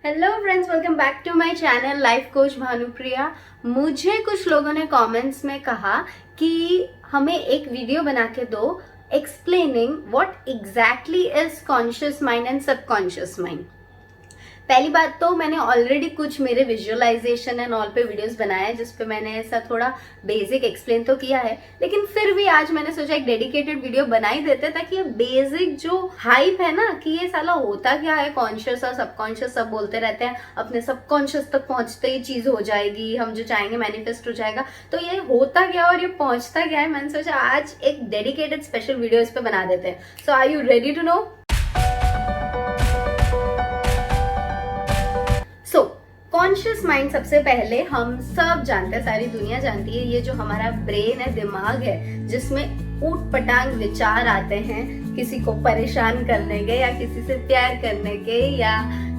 Hello friends, welcome back to my channel life coach Bhanupriya. मुझे कुछ लोगों ने कमेंट्स में कहा कि हमें एक वीडियो बना के दो explaining what exactly is conscious mind and subconscious mind. पहली बात तो मैंने ऑलरेडी कुछ मेरे विजुअलाइजेशन एंड ऑल पे वीडियोस बनाए हैं जिस पे मैंने ऐसा थोड़ा बेसिक एक्सप्लेन तो किया है, लेकिन फिर भी आज मैंने सोचा एक डेडिकेटेड वीडियो बना ही देते ताकि ये बेसिक जो हाइप है ना कि ये साला होता क्या है, कॉन्शियस और सबकॉन्शियस सब बोलते रहते हैं, अपने सबकॉन्शियस तक पहुंचते ही चीज हो जाएगी, हम जो चाहेंगे मैनिफेस्ट हो जाएगा। तो ये होता क्या और ये पहुंचता क्या है, मैंने सोचा आज एक डेडिकेटेड स्पेशल वीडियो इस पे बना देते हैं। So are you ready to know? Conscious mind सबसे पहले हम सब जानते हैं, सारी दुनिया जानती है, ये जो हमारा ब्रेन है, दिमाग है, जिसमें ऊट पटांग विचार आते हैं किसी को परेशान करने के या किसी से प्यार करने के या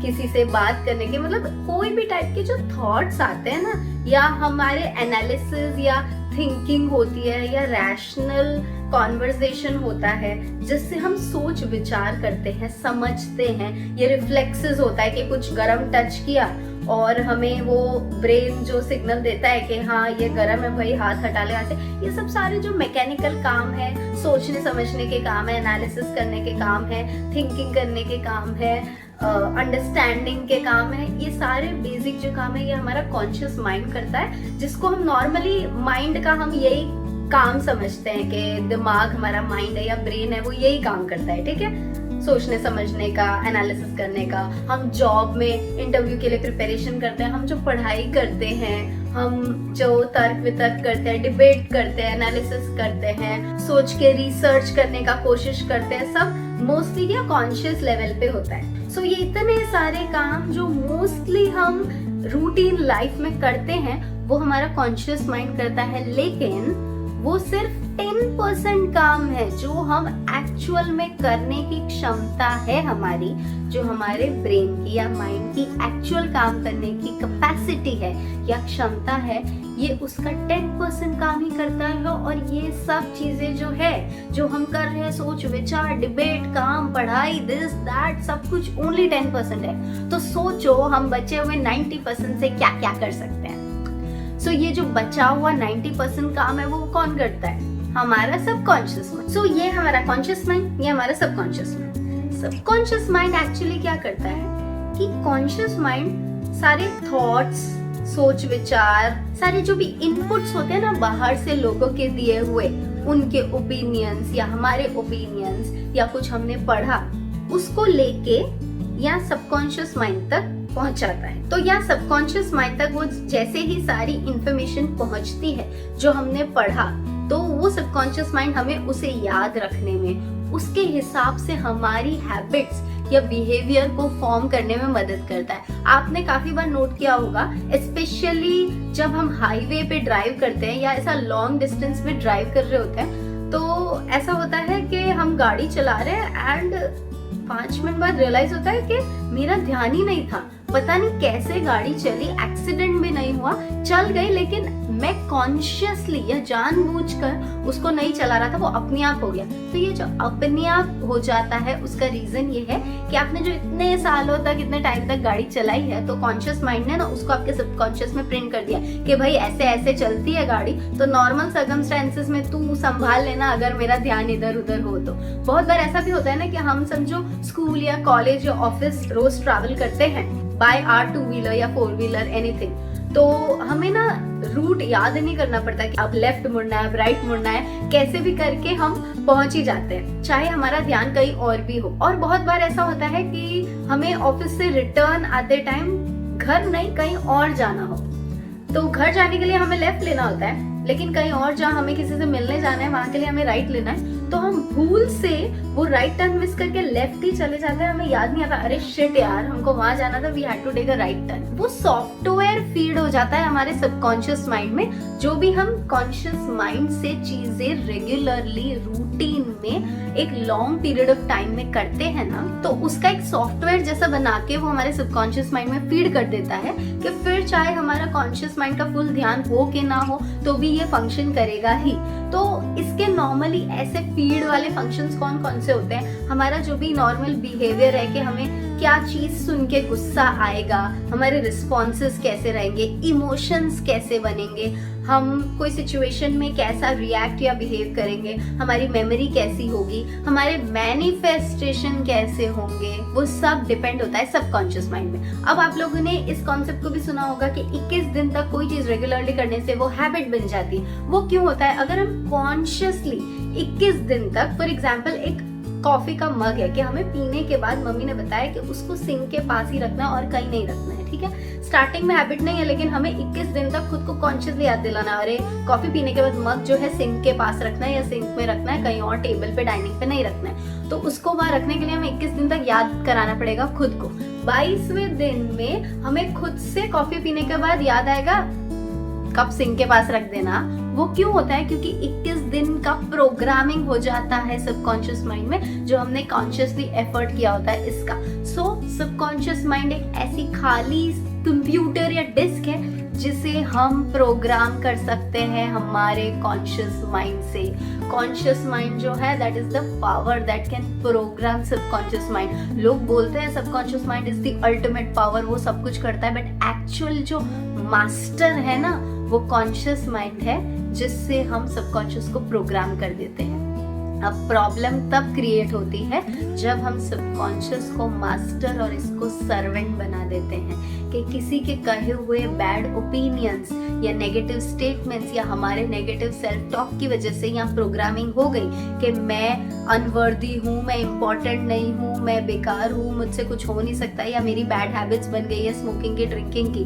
किसी से बात करने के, मतलब कोई भी टाइप के जो थॉट्स आते हैं ना, या हमारे एनालिसिस या थिंकिंग होती है या रैशनल कॉन्वर्सेशन होता है जिससे हम सोच विचार करते हैं, समझते हैं। ये रिफ्लेक्सेस होता है कि कुछ गरम टच किया और हमें वो ब्रेन जो सिग्नल देता है कि हाँ ये गर्म है भाई, हाथ हटा ले हाथ से। ये सब सारे जो मैकेनिकल काम है, सोचने समझने के काम है, एनालिसिस करने के काम है, थिंकिंग करने के काम है, अंडरस्टैंडिंग के काम है, ये सारे बेसिक जो काम है ये हमारा कॉन्शियस माइंड करता है, जिसको हम नॉर्मली माइंड का हम यही काम समझते हैं कि दिमाग हमारा माइंड है या ब्रेन है, वो यही काम करता है। ठीक है, सोचने समझने का, एनालिसिस करने का। हम जॉब में इंटरव्यू के लिए प्रिपरेशन करते हैं, हम जो पढ़ाई करते हैं, हम जो तर्क वितर्क करते हैं, डिबेट करते हैं, एनालिसिस करते हैं, सोच के रिसर्च करने का कोशिश करते हैं, सब मोस्टली क्या कॉन्शियस लेवल पे होता है। सो ये इतने सारे काम जो मोस्टली हम रूटीन लाइफ में करते हैं वो हमारा कॉन्शियस माइंड करता है, लेकिन वो सिर्फ 10% काम है जो हम एक्चुअल में करने की क्षमता है हमारी, जो हमारे ब्रेन की या माइंड की एक्चुअल काम करने की कैपेसिटी है या क्षमता है, ये उसका 10% काम ही करता है। और ये सब चीजें जो है जो हम कर रहे हैं, सोच विचार, डिबेट, काम, पढ़ाई, दिस दैट, सब कुछ ओनली 10% है। तो सोचो हम बचे हुए 90% से क्या क्या कर सकते हैं। सो ये जो बचा हुआ 90% काम है वो कौन करता है? हमारा सबकॉन्शियस माइंड। सो ये हमारा कॉन्शियस माइंड, ये हमारा subconscious mind. Subconscious mind actually क्या करता है कि कॉन्शियस माइंड सारे थॉट्स, सोच विचार, सारे जो भी इनपुट्स होते हैं ना बाहर से लोगों के दिए हुए, उनके ओपिनियंस या हमारे ओपिनियंस या कुछ हमने पढ़ा, उसको लेके या सबकॉन्शियस माइंड तक पहुंचाता है। तो या सबकॉन्शियस माइंड तक वो जैसे ही सारी इंफॉर्मेशन पहुंचती है जो हमने पढ़ा, तो वो सबकॉन्शियस माइंड हमें उसे याद रखने में, उसके हिसाब से हमारी हैबिट्स या बिहेवियर को फॉर्म करने में मदद करता है। आपने काफी बार नोट किया होगा, स्पेशली जब हम हाईवे पे ड्राइव करते हैं या ऐसा लॉन्ग डिस्टेंस में ड्राइव कर रहे होते हैं, तो ऐसा होता है कि हम गाड़ी चला रहे हैं एंड 5 मिनट बाद रियलाइज होता है कि मेरा ध्यान ही नहीं था, पता नहीं कैसे गाड़ी चली, एक्सीडेंट भी नहीं हुआ, चल गई, लेकिन मैं कॉन्शियसली या जानबूझकर उसको नहीं चला रहा था, वो अपने आप हो गया। तो ये जो अपने आप हो जाता है उसका रीजन ये है कि आपने जो इतने सालों तक, इतने टाइम तक गाड़ी चलाई है, तो कॉन्शियस माइंड ने ना उसको आपके सबकॉन्शियस में प्रिंट कर दिया कि भाई ऐसे ऐसे चलती है गाड़ी, तो नॉर्मल सर्कमस्टेंसेस में तू संभाल लेना अगर मेरा ध्यान इधर उधर हो तो। बहुत बार ऐसा भी होता है ना कि हम समझो स्कूल या कॉलेज या ऑफिस रोज ट्रैवल करते हैं बाय आर 2 व्हीलर या 4 व्हीलर एनीथिंग, तो हमें ना रूट याद नहीं करना पड़ता कि अब लेफ्ट मुड़ना है, अब राइट मुड़ना है, कैसे भी करके हम पहुंच ही जाते हैं, चाहे हमारा ध्यान कहीं और भी हो। और बहुत बार ऐसा होता है कि हमें ऑफिस से रिटर्न आते टाइम घर नहीं कहीं और जाना हो, तो घर जाने के लिए हमें लेफ्ट लेना होता है, लेकिन कहीं और जहाँ हमें किसी से मिलने जाना है वहां के लिए हमें राइट लेना है, तो हम भूल से वो राइट टर्न मिस करके लेफ्ट ही चले जाते हैं, हमें याद नहीं आता, अरे शिट यार हमको वहां जाना था, we had to take a right turn. वो सॉफ्टवेयर फीड हो जाता है हमारे सबकॉन्शियस माइंड में, जो भी हम कॉन्शियस माइंड से चीजें रेगुलरली रूटीन में एक लॉन्ग पीरियड ऑफ टाइम में करते हैं ना, तो उसका एक सॉफ्टवेयर जैसा बना के वो हमारे सबकॉन्शियस माइंड में फीड कर देता है कि फिर चाहे हमारा कॉन्शियस माइंड का फुल ध्यान हो कि ना हो, तो भी ये फंक्शन करेगा ही। तो इसके नॉर्मली ऐसे फीड वाले फंक्शंस कौन कौन से होते हैं, हमारा जो भी नॉर्मल बिहेवियर है कि हमें क्या चीज सुन के गुस्सा आएगा, हमारे रिस्पॉन्सेस कैसे रहेंगे, इमोशंस कैसे बनेंगे, हम कोई सिचुएशन में कैसा रिएक्ट या बिहेव करेंगे, हमारी मेमोरी कैसी होगी, हमारे मैनिफेस्टेशन कैसे होंगे, वो सब डिपेंड होता है सबकॉन्शियस माइंड में। अब आप लोगों ने इस कॉन्सेप्ट को भी सुना होगा कि 21 दिन तक कोई चीज रेगुलरली करने से वो हैबिट बन जाती है। वो क्यों होता है? अगर हम कॉन्शियसली 21 दिन तक, फॉर एग्जाम्पल एक कॉफी का मग है कि हमें पीने के बाद मम्मी ने बताया कि उसको सिंक के पास ही रखना है और कहीं नहीं रखना है, ठीक है। स्टार्टिंग में हैबिट नहीं है, लेकिन हमें 21 दिन तक खुद को कॉन्शियसली याद दिलाना, अरे कॉफी पीने के बाद मग जो है सिंक के पास रखना है या सिंक में रखना है, कहीं और टेबल पे डाइनिंग पे नहीं रखना है। तो उसको वहां रखने के लिए हमें 21 दिन तक याद कराना पड़ेगा खुद को। 22वें दिन में हमें खुद से कॉफी पीने के बाद याद आएगा कप सिंक के पास रख देना। वो क्यों होता है? क्योंकि 21 दिन का प्रोग्रामिंग हो जाता है सबकॉन्शियस माइंड में, जो हमने कॉन्शियसली एफर्ट किया होता है इसका। सो सबकॉन्शियस माइंड एक ऐसी खाली कंप्यूटर या डिस्क है जिसे हम प्रोग्राम कर सकते हैं हमारे कॉन्शियस माइंड से। कॉन्शियस माइंड जो है that is the power that can program subconscious mind. लोग बोलते हैं subconscious mind is the ultimate power, वो सब कुछ करता है, बट एक्चुअल जो मास्टर है ना वो कॉन्शियस माइंड है, जिससे हम सबकॉन्शियस को प्रोग्राम कर देते हैं। अब प्रॉब्लम तब क्रिएट होती है जब हम सबकॉन्शियस को मास्टर और इसको सर्वेंट बना देते हैं कि किसी के कहे हुए बैड ओपिनियंस या नेगेटिव स्टेटमेंट्स या हमारे नेगेटिव सेल्फ टॉक की वजह से यहाँ प्रोग्रामिंग हो गई कि मैं अनवर्दी हूँ, मैं इम्पोर्टेंट नहीं हूँ, मैं बेकार हूँ, मुझसे कुछ हो नहीं सकता, या मेरी बैड हैबिट्स बन गई है स्मोकिंग की, ड्रिंकिंग की,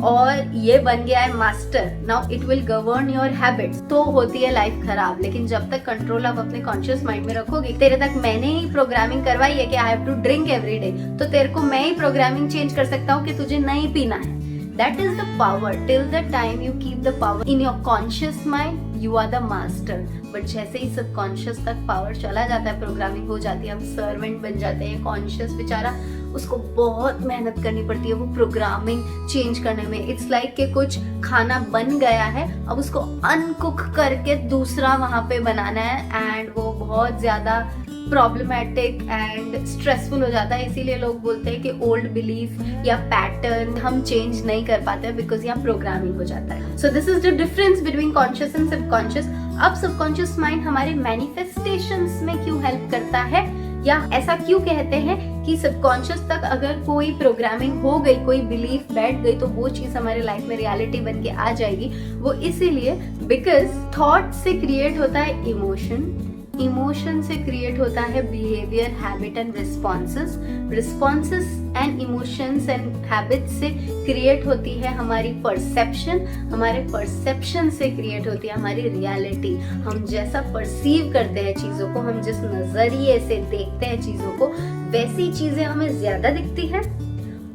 और ये बन गया है master. Now it will govern your habits. तो होती है लाइफ खराब। लेकिन जब तक कंट्रोल आप अपने कॉन्शियस माइंड में रखोगे, तेरे तक मैंने ही प्रोग्रामिंग करवाई है कि I have to drink every day, तो तेरे को मैं ही प्रोग्रामिंग चेंज कर सकता हूँ कि तुझे नहीं पीना है। That is the power. Till the time you keep the power in your conscious mind, you are the master. But जैसे ही सबकॉन्शियस तक पावर चला जाता है, प्रोग्रामिंग हो जाती है, हम सर्वेंट बन जाते हैं। कॉन्शियस बेचारा, उसको बहुत मेहनत करनी पड़ती है वो प्रोग्रामिंग चेंज करने में। इट्स लाइक कि कुछ खाना बन गया है, अब उसको अनकुक करके दूसरा वहां पे बनाना है, एंड वो बहुत ज्यादा प्रॉब्लमेटिक एंड स्ट्रेसफुल हो जाता है। इसीलिए लोग बोलते हैं कि ओल्ड बिलीफ या पैटर्न हम चेंज नहीं कर पाते बिकॉज यहाँ प्रोग्रामिंग हो जाता है। So this is the difference between conscious and subconscious. अब सबकॉन्शियस माइंड हमारे मैनिफेस्टेशंस में क्यों हेल्प करता है, या ऐसा क्यों कहते हैं कि सबकॉन्शियस तक अगर कोई प्रोग्रामिंग हो गई, कोई बिलीफ बैठ गई, तो वो चीज हमारे लाइफ में रियलिटी बन के आ जाएगी। वो इसीलिए बिकॉज थॉट से क्रिएट होता है इमोशन, इमोशन से क्रिएट होता है behaviour, habit and responses, responses and emotions and habit से क्रिएट होती है हमारी परसेप्शन, हमारे परसेप्शन से क्रिएट होती है हमारी रियलिटी। हम जैसा परसीव करते हैं चीज़ों को, हम जिस नज़रिए से देखते हैं चीज़ों को, वैसी चीज़ें हमें ज़्यादा दिखती है,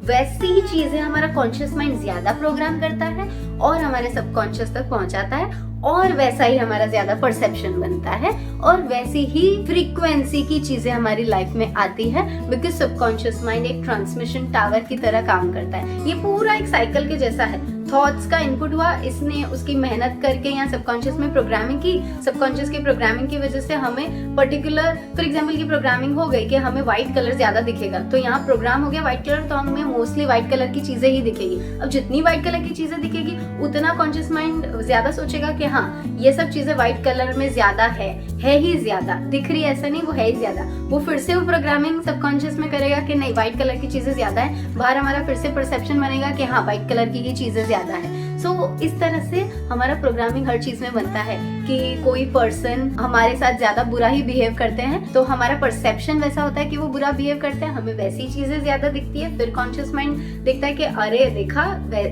वैसी ही चीज़ें हमारा कॉन्शियस माइंड ज़्यादा प्रोग्राम करता है और हमारे सबकॉन्शियस तक पहुंचाता है, और वैसा ही हमारा ज्यादा परसेप्शन बनता है, और वैसी ही फ्रीक्वेंसी की चीजें हमारी लाइफ में आती है, बिकॉज सबकॉन्शियस माइंड एक ट्रांसमिशन टावर की तरह काम करता है। ये पूरा एक साइकिल के जैसा है। थॉट्स का इनपुट हुआ, इसने उसकी मेहनत करके यहाँ सबकॉन्शियस में प्रोग्रामिंग की, सबकॉन्शियस की प्रोग्रामिंग की वजह से हमें पर्टिकुलर, फॉर एग्जांपल की प्रोग्रामिंग हो गई कि हमें व्हाइट कलर ज्यादा दिखेगा, तो यहाँ प्रोग्राम हो गया व्हाइट कलर, तो हमें मोस्टली व्हाइट कलर की चीजें ही दिखेगी। अब जितनी व्हाइट कलर की चीजें दिखेगी उतना कॉन्शियस माइंड ज्यादा सोचेगा कि हाँ ये सब चीजें व्हाइट कलर में ज्यादा है ही ज्यादा दिख रही है, ऐसा नहीं, वो है ही ज्यादा। वो फिर से वो प्रोग्रामिंग सबकॉन्शियस में करेगा कि नहीं व्हाइट कलर की चीजें ज्यादा है, बाहर हमारा फिर से परसेप्शन बनेगा कि हाँ व्हाइट कलर की ही चीजें ज्यादा है। सो इस तरह से हमारा प्रोग्रामिंग हर चीज में बनता है कि कोई पर्सन हमारे साथ ज्यादा बुरा ही बिहेव करते हैं तो हमारा परसेप्शन वैसा होता है कि वो बुरा बिहेव करते हैं, हमें वैसी चीजें ज्यादा दिखती है। फिर कॉन्शियस माइंड देखता है कि अरे देखा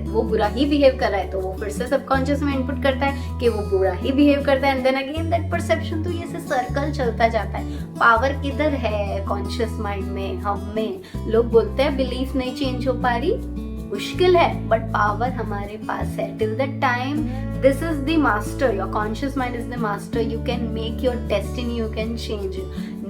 वो बुरा ही बिहेव कर रहा है, तो वो फिर से सबकॉन्शियस में इनपुट करता है कि वो बुरा ही बिहेव करता है, and then again that perception. तो ये से सर्कल चलता जाता है। पावर किधर है कॉन्शियस माइंड में, हम में। लोग बोलते हैं बिलीफ नहीं चेंज हो पा रही, मुश्किल है, बट पावर हमारे पास है। Till the time this is the master, your conscious mind is the master, you can make your destiny, you can change.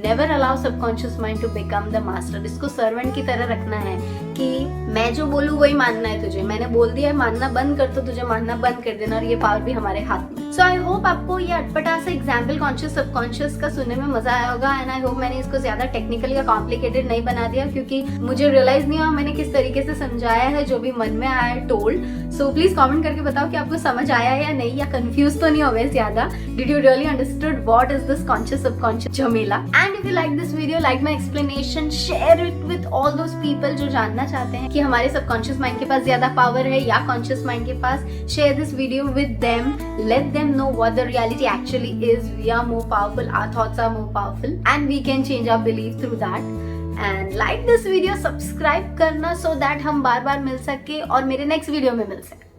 Never allow subconscious mind to become the master. इसको servant की तरह रखना है कि मैं जो बोलूँ वही मानना है तुझे, मैंने बोल दिया है मानना बंद कर तो तुझे मानना बंद कर देना, और ये पावर भी हमारे हाथ में। सो आई होप आपको ये अटपटा सा एग्जाम्पल कॉन्शियस सबकॉन्शियस का सुनने में मजा आया होगा, एंड आई होप मैंने इसको ज्यादा टेक्निकल या कॉम्प्लिकेटेड नहीं बना दिया, क्योंकि मुझे रियलाइज नहीं हुआ मैंने किस तरीके से समझाया है, जो भी मन में आया है टोल्ड। सो प्लीज कमेंट करके बताओ कि आपको समझ आया या नहीं, या कंफ्यूज तो नहीं हो गए ज्यादा। Did you really understood what is this conscious subconscious झमेला? And if you like this video, like my explanation, share it with all those people जो जानना चाहते हैं कि हमारे सबकॉन्शियस माइंड के पास ज्यादा पावर है या कॉन्शियस माइंड के पास। Share this video with them, let them know what the reality actually is. We are more powerful, our thoughts are more powerful, and we can change our belief through that. And like this video, subscribe करना so that हम बार बार मिल सके और मेरे next video में मिल सके।